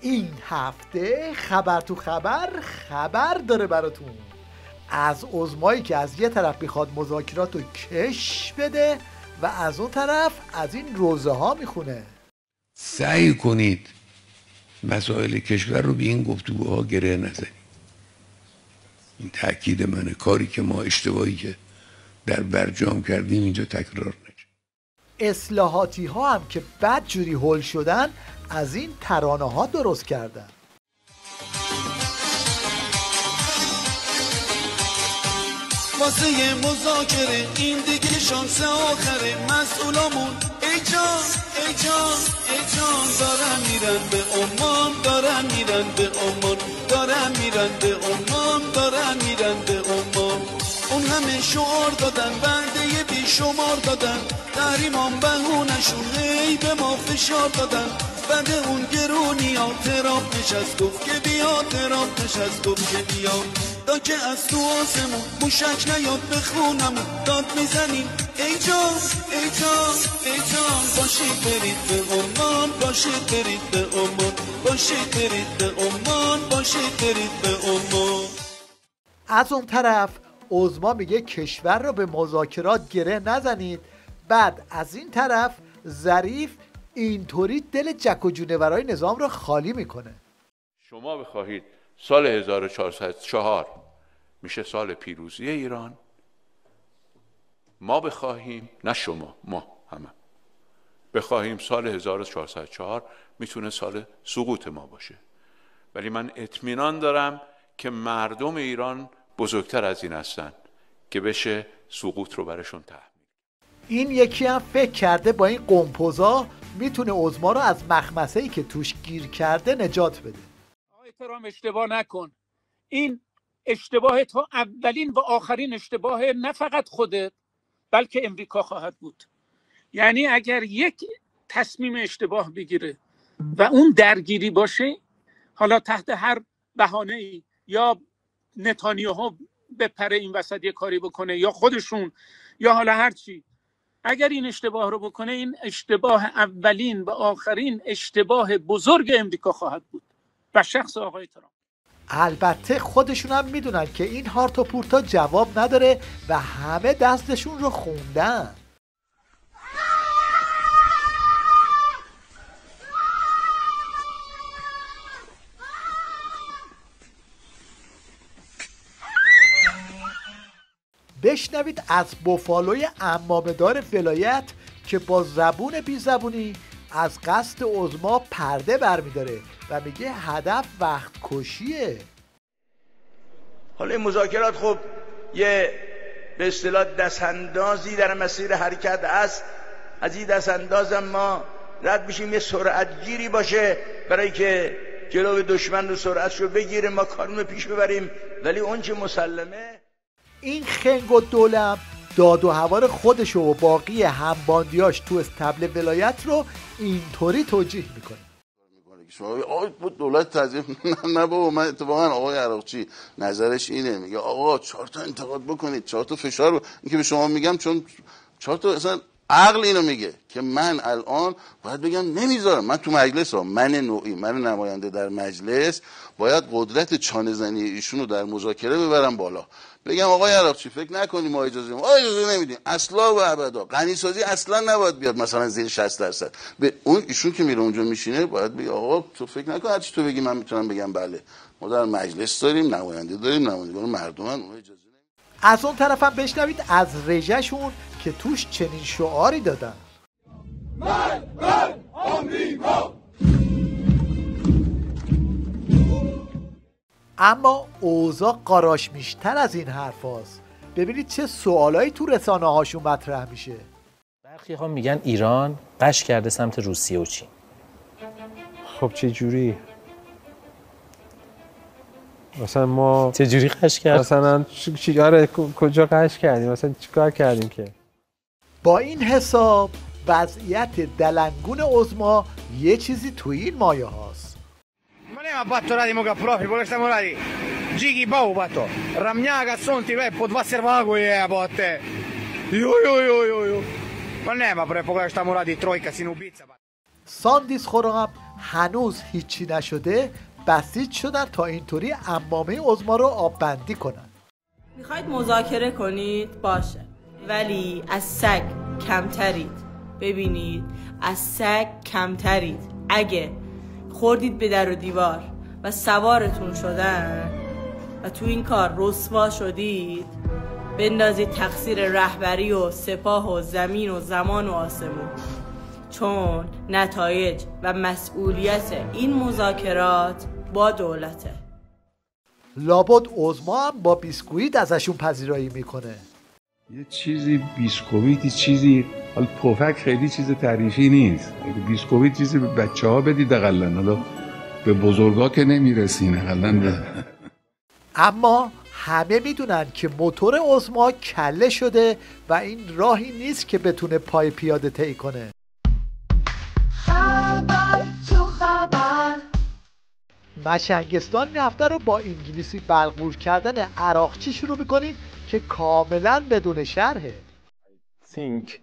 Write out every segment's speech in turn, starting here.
این هفته خبر تو خبر داره براتون از عظمایی که از یه طرف میخواد مذاکرات رو کش بده و از اون طرف از این روزه ها میخونه. سعی کنید مسائل کشور رو به این گفتگوها گره نزنید. این تأکید منه. کاری که ما اشتباهی که در برجام کردیم اینجا تکرار نشه. اصلاحاتی ها هم که بد جوری هول شدن از این ترانه ها درست کردن. واسه مذاکره این دیگه شانس آخره، مسئولامون ای جان ای جان ای جان دارن میرن به عمان، دارن میرن به عمان، دارن میرن به عمان، دارن میرن به عمان. اون همه شعار دادن، وعده بیشمار دادن، تحریمان بهونشون هی به ما فشار دادن. بعد اون گرونی ها ترامپ نشست گفت که بیا، ترامپ نشست گفت که بیا. دا که از تو آسمون موشک نیاد به خونمون داد میزنیم ای جان ای جان ای جان. باشید برید به عمان، باشید برید به عمان، باشید برید به عمان، باشید برید به عمان. از اون طرف عظما میگه کشور رو به مذاکرات گره نزنید. بعد از این طرف ظریف اینطوری دل جک و جونورای نظام رو خالی میکنه. شما بخواهید سال 1404 میشه سال پیروزی ایران، ما بخواهیم، نه شما، ما همه بخواهیم سال 1404 میتونه سال سقوط ما باشه. ولی من اطمینان دارم که مردم ایران بزرگتر از این هستن که بشه سقوط رو برشون تحمیل. این یکی هم فکر کرده با این قمپوزا میتونه عظما رو از مخمسه‌ای که توش گیر کرده نجات بده. آقای ترامپ اشتباه نکن. این اشتباه تا اولین و آخرین اشتباه نه فقط خودت بلکه امریکا خواهد بود. یعنی اگر یک تصمیم اشتباه بگیره و اون درگیری باشه، حالا تحت هر بهانه‌ای، یا نتانیاهو بپره این وسط یه کاری بکنه یا خودشون یا حالا هر چی، اگر این اشتباه رو بکنه، این اشتباه اولین و آخرین اشتباه بزرگ امریکا خواهد بود و شخص آقای ترامپ. البته خودشون هم میدونن که این هارت و پورتا جواب نداره و همه دستشون رو خوندن. بشنوید از بوفالوی عمامه‌دار ولایت که با زبون بی زبونی از قصد عظما پرده برمیداره و میگه هدف وقت کشیه. حالا این مذاکرات خب یه به اصطلاح دستاندازی در مسیر حرکت است. از این دستاندازم ما رد بشیم، یه سرعت گیری باشه برای که جلوی دشمن رو سرعتش رو بگیریم، ما کارونو پیش ببریم. ولی اون چه مسلمه این خنگ و دولم داد و هوار خودش و باقی همباندیاش تو استبل ولایت رو اینطوری توجیه میکنه. آقای دولت تضعیف نه بابا. من اتفاقا آقای عراقچی نظرش اینه، میگه آقا 4 تا انتقاد بکنید، 4 تا فشار رو. این که به شما میگم چون 4 تا اصلا عقل اینو میگه که من الان باید بگم نمیذارم. من تو مجلس من نوعی، من نماینده در مجلس باید قدرت چانه زنی ایشونو در مذاکره ببرم بالا، بگم آقای عراقچی فکر نکنیم ما اجازه نمیدیم اصلا و ابدا. غنیسازی اصلا نباید بیاد مثلا زیر 60%. به اون ایشون که میره اونجا میشینه باید بگه آقا تو فکر نکن هرچی تو بگی من میتونم بگم بله. ما در مجلس داریم نماینده، داریم نمایندگان مردمن، اون اجازه نمیدیم. از اون طرف هم بشنوید از رژه‌شون که توش چنین شعاری دادن. من آمریکا. اما اوضاع قاراشمیشتر از این حرف هاست. ببینید چه سوالایی تو رسانه هاشون مطرح میشه. برخی ها میگن ایران قش کرده سمت روسیه و چین. خب چه جوری؟ مثلا ما چه جوری قش کرد؟ مثلا کجا قش کردیم؟ مثلا چیکار کردیم که؟ با این حساب وضعیت دلنگون عظما یه چیزی تو این مایه هاست. Ma batto radimo che proprio perché stiamo là Gigi Bau batto Ramniaga Sonti po 2 servagoje a botte jo ma nema pre pogledaj šta mu radi trojka sin ubica. ساندیس خورم هنوز هیچی نشده بسیج شدن تا اینطوری عمامه عظما رو آب بندی کنن. میخواید مذاکره کنید؟ باشه، ولی از سگ کمترید. ببینید، از سگ کمترید. اگه خوردید به در و دیوار و سوارتون شدن و تو این کار رسوا شدید، بندازید تقصیر رهبری و سپاه و زمین و زمان و آسمون، چون نتایج و مسئولیت این مذاکرات با دولته. لابد عظما هم با بیسکویت ازشون پذیرایی میکنه. یه چیزی بیسکویت، چیزی حالا پفک خیلی چیز تعریفی نیست. بیسکویت چیزی به بچه‌ها بدید اقلن، حالا به بزرگا که نمیرسین اقلن. اما همه میدونن که موتور عظما کله شده و این راهی نیست که بتونه پای پیاده طی کنه. خبر تو خبر. مشنگستان این هفته رو با انگلیسی بلغور کردن عراقچی شروع میکنید که کاملا بدون شرحه. think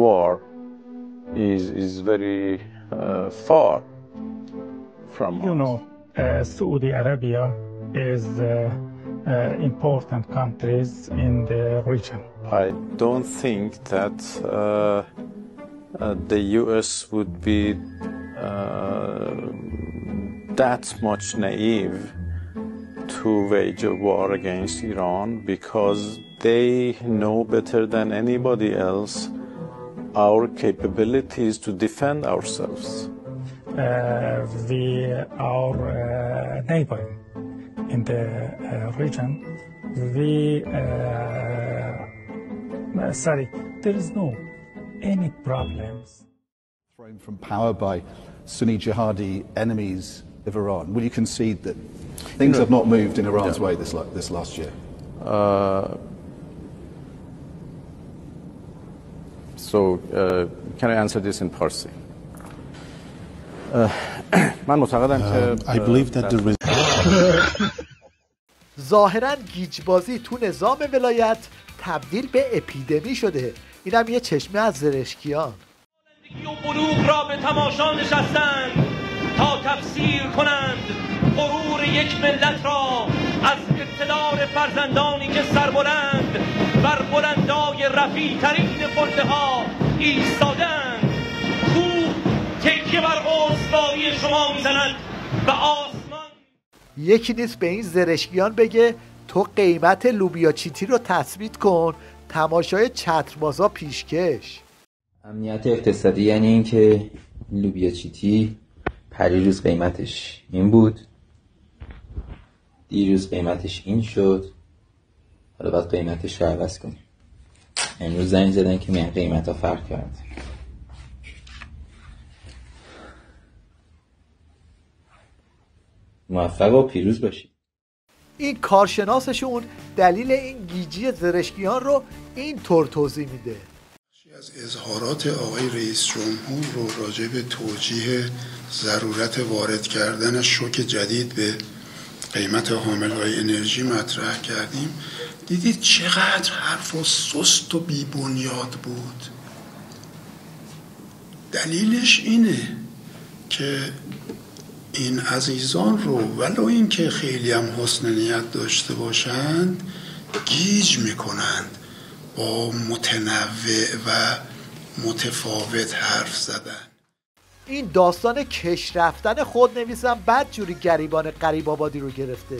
war is very far from us. You know, Saudi Arabia is important countries in the region. I don't think that the US would be that much naive to wage a war against Iran, because they know better than anybody else our capabilities to defend ourselves. We are neighbor in the region. There is no any problems. Thrown from power by Sunni jihadi enemies of Iran. Will you concede that things have not moved in Iran's way this last year? Can I answer this in Parsi? من معتقدم که I believe that there is ظاهراً گیجبازی تو نظام ولایت تبدیل به اپیدمی شده. اینم یه چشمه از زرشکیان. بلوغ را به تماشا نشستند تا تفسیر کنند غرور یک ملت را از اقتدار فرزندانی که سربلند بر بلندای رفیع ترین قله ها ایستادند. کوه تکیه بر استوایی شما میزند و آسمان. یکی نیست به این زرشکیان بگه تو قیمت لوبیا چیتی رو تثبیت کن، تماشای چتربازا پیشکش. امنیت اقتصادی یعنی این که لوبیا چیتی پریروز قیمتش این بود، دیروز قیمتش این شد، حالا باید قیمتش رو عوض کنیم. امروز زنگ زدن که میان قیمت ها فرق کرد. موفق و پیروز باشید. این کارشناسشون دلیل این گیجی زرشکیان رو این طور توضیح میده. از اظهارات آقای رئیس جمهور رو راجع به توجیه ضرورت وارد کردن شوک جدید به قیمت حامل‌های انرژی مطرح کردیم. دیدید چقدر حرف و سست و بی بنیاد بود. دلیلش اینه که این عزیزان رو ولو این که خیلی هم حسن نیت داشته باشند گیج میکنند با متنوع و متفاوت حرف زدن. این داستان کش رفتن خودنویسم بدجوری گریبان قریب آبادی رو گرفته.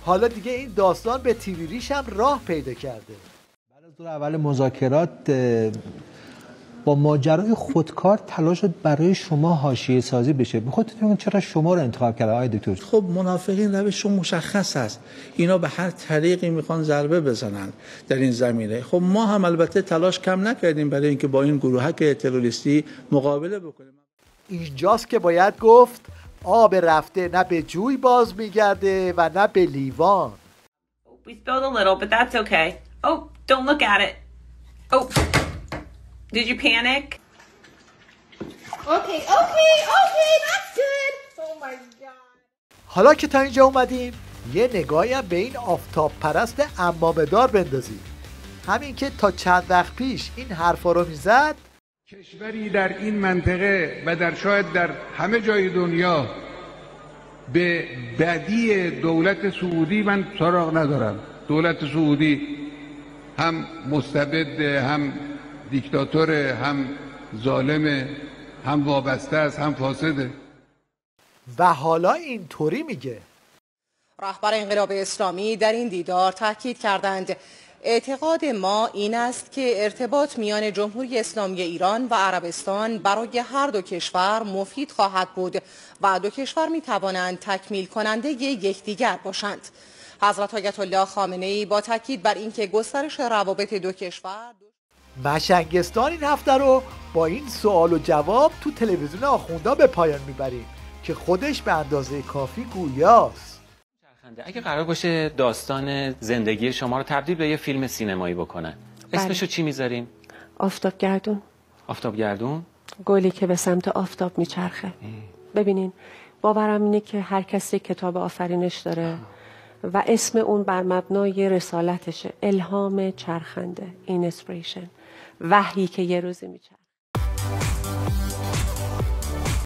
حالا دیگه این داستان به تیری ریش هم راه پیدا کرده. بعد از دور اول مذاکرات با ماجرای خودکار تلاش شد برای شما حاشیه سازی بشه. بخاطر چرا شما رو انتخاب کردن آقای دکتر؟ خب منافقین روششون مشخص است. اینا به هر طریقی میخوان ضربه بزنن در این زمینه. خب ما هم البته تلاش کم نکردیم برای اینکه با این گروهک تروریستی مقابله بکنیم. اینجاست که باید گفت آب رفته نه به جوی باز میگرده و نه به لیوان. We spilled a little, but that's okay. Oh, don't look at it. Oh. Did you panic? Okay, that's good. Oh my god. حالا که تا اینجا اومدیم یه نگاهی هم به این آفتاب پرست عمامه‌دار بندازیم. همین که تا چند وقت پیش این حرفا رو میزد کشوری در این منطقه و در شاید در همه جای دنیا به بدی دولت سعودی من سراغ ندارم. دولت سعودی هم مستبد، هم دیکتاتور، هم ظالم، هم وابسته است، هم فاسده. و حالا اینطوری میگه. رهبر انقلاب اسلامی در این دیدار تاکید کردند اعتقاد ما این است که ارتباط میان جمهوری اسلامی ایران و عربستان برای هر دو کشور مفید خواهد بود و دو کشور می توانند تکمیل کننده یکدیگر باشند. حضرت آیت الله خامنه ای با تاکید بر اینکه گسترش روابط دو کشور مشنگستان این هفته رو با این سوال و جواب تو تلویزیون آخوندا به پایان میبریم که خودش به اندازه کافی گویاست. اگه قرار باشه داستان زندگی شما رو تبدیل به یه فیلم سینمایی بکنن، اسمشو چی میذاریم؟ آفتابگردون. آفتابگردون؟ گلی که به سمت آفتاب میچرخه. ببینین باورم اینه که هر کسی کتاب آفرینش داره و اسم اون بر مبنای رسالتشه، الهام چرخنده، اینسپریشن، وحی که یه روزی میچرخه.